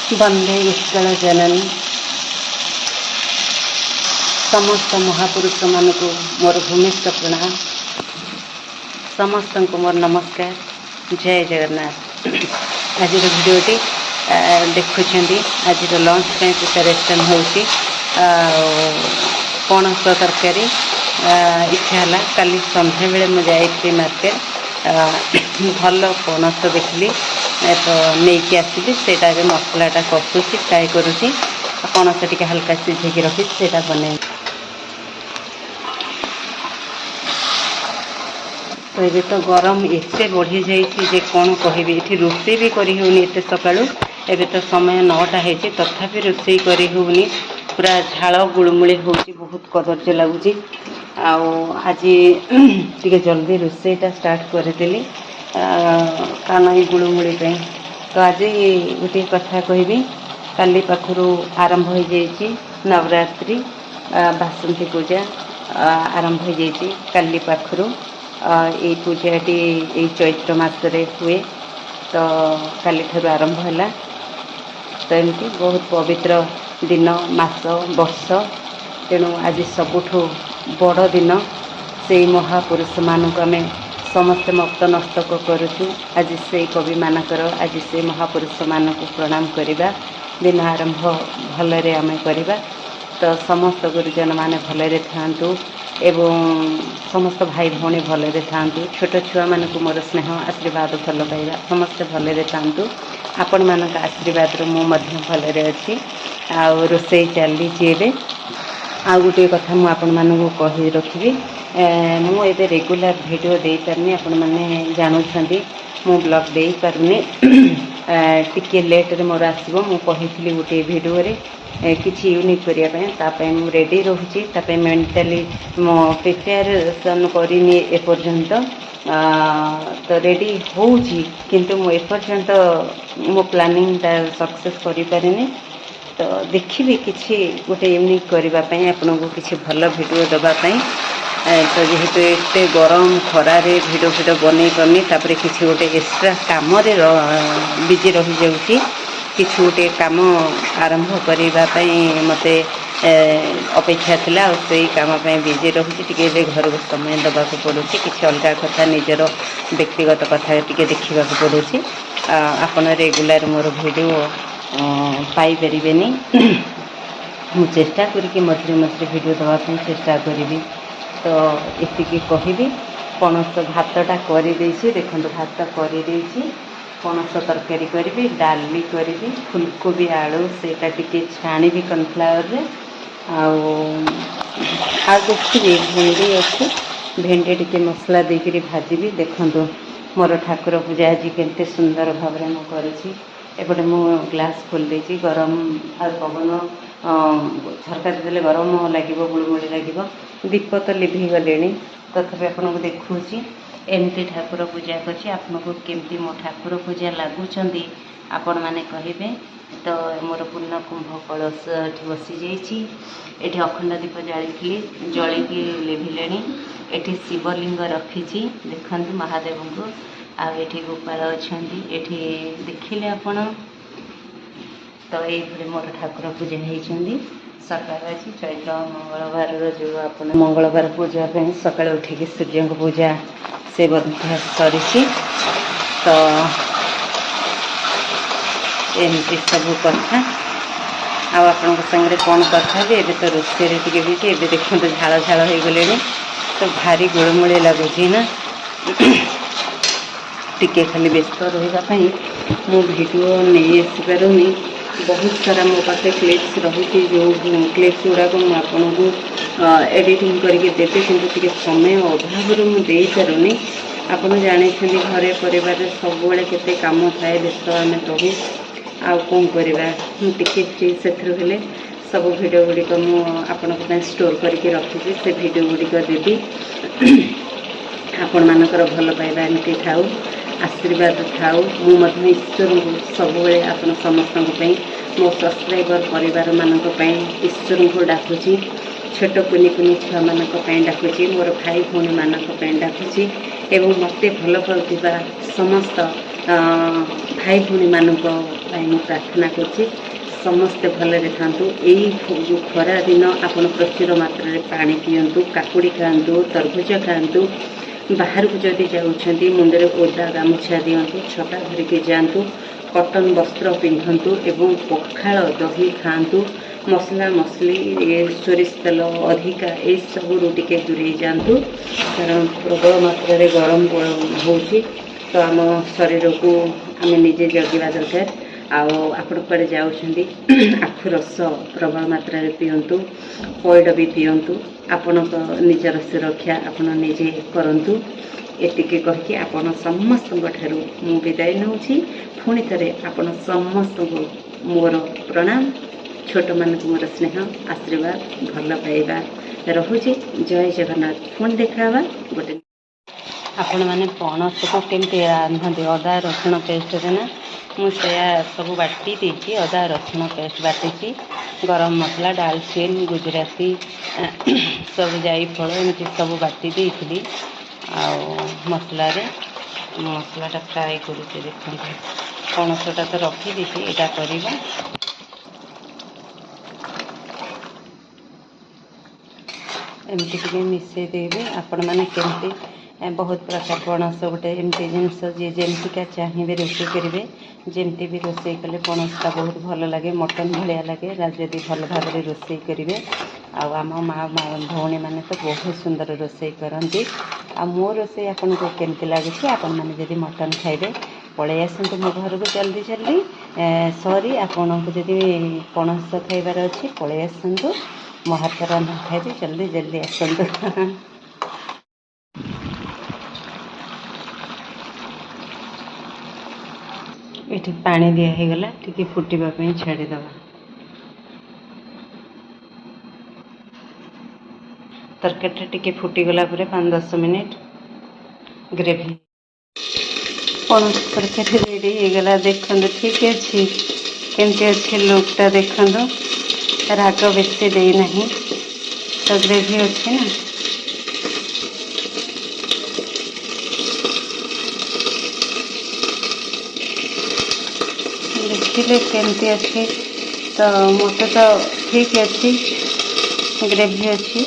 वंदे उत्कल जननी समस्त महापुरुष मान को मोर भूमिष्ठ प्रणाम। समस्त को मोर नमस्कार। जय जगन्नाथ। आज भिडियोटी देखुं आज लंच प्रिपरेसन होची पणस तरकारी इच्छा है काली संध्या बेले मुझे मार्केट भल पणस देखली तो नहीं आसली से मसलाटा कषुची फ्राए करुँची पणस टे हल्का सीझे रखी से बन तो ये तो गरम एते बढ़ी जाइए कौन कहबी ये रोषे भी करनी एत सका एबे तो समय 9टा है तथापि रोषे करनी पूरा झाल गुलमुली हो बहुत कदर्य लगुच आज टे जल्दी रोषेटा स्टार्ट करदेली कान ये गुलमुली तो आज गोटे कथा कहबी काली पाखु आरंभ हो जाइए नवरात्रि बासंती पूजा आरंभ हो जाइए काली पाखु ये पूजाटी ये चैत्र मासरे हुए तो काली ठारू आरंभ है तो एमती बहुत पवित्र दिन मास वर्ष तेणु आज सबुठु बड़ दिन से महापुरुष मानक आम समस्त मक्त नस्तक करुचु। आज से कवि मानकर आज से महापुरुष मानक प्रणाम करवा दिन आरंभ भलरे आम करवा तो समस्त गुरुजन माने भलरे थांतु एवं समस्त भाई भौणी भलरे थांतु छोट छुआ मानक मोर स्नेह आशीर्वाद भल पाइबा समस्ते भलरे थांतु आपण मानक आशीर्वाद मु मध्य भलरे अछि आ रोषेई चली एबे आ गोटे कथा मु आपण मानक कहि रखिबी मु एबे रेगुलर वीडियो दे पारनी आपण माने जानुछंती मु ब्लॉग दे पारनी टिके लेट रे मोर आसीबो मु कहितली गोटे वीडियो रे किसी यूनिक करने मु रेडी रोचे मेंटाली मो प्रिपेरेसन करनी एपर्यंत तो रेडी होउची किंतु मु एपर्यंत मो प्लानिंग सक्सेस करि पारिनी तो देखिए किसी गोटे यूनिक करने आपन को किसी भल वीडियो दवापाई तो जेहेतु एते गरम खरारे वीडियो बनै पानी तापर किसी गोटे एक्स्ट्रा काम बिजी रही जाउची किसी गोटे कम आरंभ करने मत अपेक्षा थिला से कम बिजी रही घर को समय दबा पड़ू कि अलग कथा निजर व्यक्तिगत कथा टी देखा पड़ू आपन रेगुलर मोर वीडियो पाइपर मु चेष्टा करी मझे मझे वीडियो दवाई चेष्टा करी तो ये कहबी पणस भातटा कर देखो भात कर पणस तरकारी करी डाली करी फुलकोबी आलू सेटा टिके छाणी कॉर्नफ्लावर आ देखिए भेंडी अच्छी भेंडी टिके मसला देकर भाजी देखो मोर ठाकुर पूजा आज केते सुंदर भाव में मुझे मु ग्लास खोल देती गरम आ पवन झरका देले गरम लगे गुड़गुड़ी लगे दीप तो लिभि गले तथापि आपन को देखुची एमती ठाकुर पूजा करछि आपको केमती मो ठाकुर पूजा लगुंट आपण मैंने कहे तो मोर पूर्ण कुंभ कलश बसी जाइए अखंड दीप जाली जलिकी लिभिले एठी शिवलिंग रखी देखते महादेव को आठी गोपाल अच्छा एठी देखिले आपण तो ये मोर ठाकुर पूजा होती सकाल अच्छी चैत्र मंगलवार जो आप मंगलवार पूजा सकाल उठिकी सूर्य को पूजा से सरी तो एमती सब कथा आपण सागर कौन कथा भी एबे तो रोषे टे भी देखो झाल झाल हो गले तो भारी गुड़मुड़ी लगुच ना टिके खाली व्यस्त रही मो वीडियो नहीं आसपारूनी बहुत सारा मो पास क्लिप्स रही जो क्लिप्स गुड़ाक मुझे एडिटिंग करके देते कि समय अभाव मुझे पारूनी आपड़ जानते घरे परिवार सब केते काम थाए व्यस्त आम रहू आ कौन करवा टिके फ्री से सब वीडियो गुड़िक मुझे स्टोर करके रखी से वीडियो गुड़िक देवी आपण मानकर भल पाइबा एमती थाऊ आशीर्वाद थाऊ मुझे ईश्वर को सब आपन समस्त मो सब्सक्राइबर परिवार मानक ईश्वर को डाकुची छोट कुनी कुनी छुआ मानक डाकुची मोर भाई भौणी मानक डाकुची एवं मते भल पाउथिबा समस्त भाई भौणी मानक प्रार्थना करछि समस्ते भलरे थांतु। एई जो खरा दिन आपण प्रचुर मात्रा रे पानी पियंतु, काकुड़ी खांतु, तरबूज खांतु, बाहर को जदि जाउछंती मुंडरे ओदा गामुछा दियंतु, छता धरिके जांतु, कॉटन वस्त्र पिंधंतु एवं पखाल दही खांतु। मसला मसली सोरिष तेल अधिका ए सबू टिके दूरे जातु कारण प्रबल मात्रा रे गरम होउछि तो आम शरीर को आम निजे जगिवा दरकार। आपण कुआडे जाउछंती आखु रस प्रबल मात्रा रे पियंतु, पइड भी पियंतु, आपण निजर सुरक्षा आपण निजे करंतु। एतिके कहिके आपण समस्त ठारू मु विदाय नउछि। पुणी थरे आपण समस्त मोर प्रणाम। छोट मानक मोर स्नेह आशीर्वाद भल पाइबा रहुछि। जय जगन्नाथ। पुणी देखा गोटे आपण मैंने पणस को केमती रांधते अदा रसुण पेस्ट ना मुझे सब बाटी देती अदा रसुण पेस्ट बाटी गरम मसला डालचीन गुजराती सब जायफल एमती सब बाटी देती मसला मसलाटा फ्राए कर देखते पणसटा तो रखी देती यहाँ करवा एमती टे मिसई देवी आपण मैंने केमती बहुत प्रकार पणस गोटे एमती जिनस जी जमीका चाहिए रोषे करेंगे जमती भी रोषे कले पणसटा बहुत भल लगे मटन भाया लगे जदि भल भाव में रोषे करेंगे आम माँ भौणी मैंने तो बहुत सुंदर रोषे करती आ मो रोषे आपन को केमती लगे आपण मैंने जदि मटन खाइबे पलि आसतु मो घर को जल्दी जल्दी सॉरी आपन को जदि पणस खाइबार अच्छी पलि आसतु मो हाथ रंधा खाइबे जल्दी जल्दी आसतु। ये पानी दिया है गला टिके फुटवा छाड़ीदे तरकारी टिके फुटीगला 5-10 मिनिट ग्रेवी पणस तरकारी रेडी होगला। देखो ठीक अच्छे केमती अच्छे लुकटा देखो राग बेसी देना तो ग्रेवी अच्छे ना देखिले केमती अच्छी तो मत तो ठीक अच्छी ग्रेवी अच्छी।